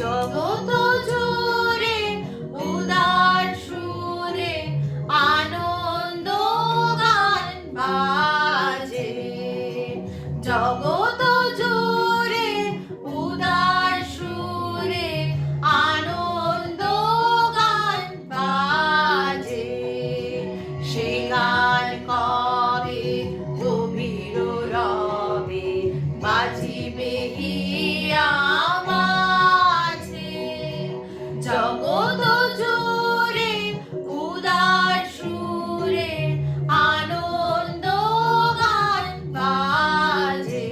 জগৎ জুড়ে উদার সুরে আনন্দ গান বাজে। জগৎ জুড়ে উদার সুরে আনন্দ গান বাজে। সে গান কবে গভীর রবে বাজিবে হিয়া মাঝে। জগৎ জুড়ে উদার সুরে আনন্দ গান বাজে।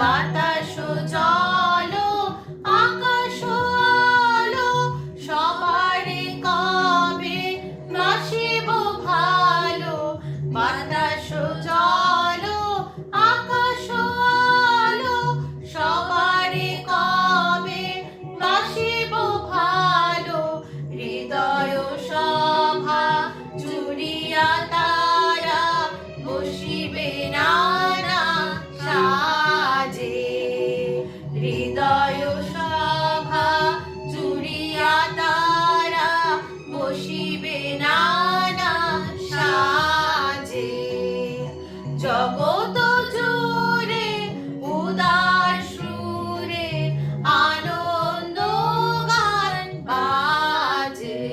বাতাস জল আকাশ আলো সবারে কবে বাসিব ভালো। বাতাস জল আকাশ আলো সবারে কবে বাসিব ভালো। হৃদয় সভা জুড়িয়া তারা বসিবে নানা সাজে। হৃদয় সভা জুড়িয়া তারা বসিবে নানা সাজে। জগৎ জুড়ে উদার সুরে আনন্দ গান বাজে।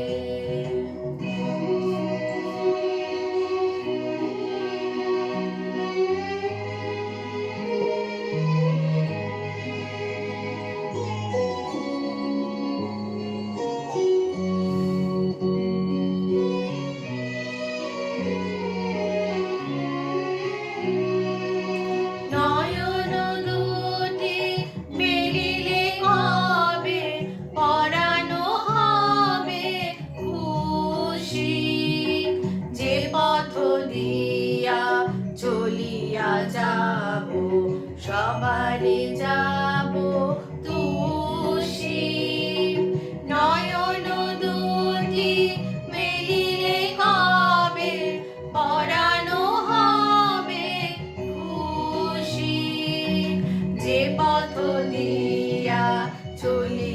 নয়ন দুটি মেলিলে কবে পরাণ হবে খুশি। যে পথ দিয়া চলিয়া যাব সবারে যাব তুষি। নয়ন দুটি মেলিলে কবে পরাণ হবে খুশি। যে পথ দিয়া চলি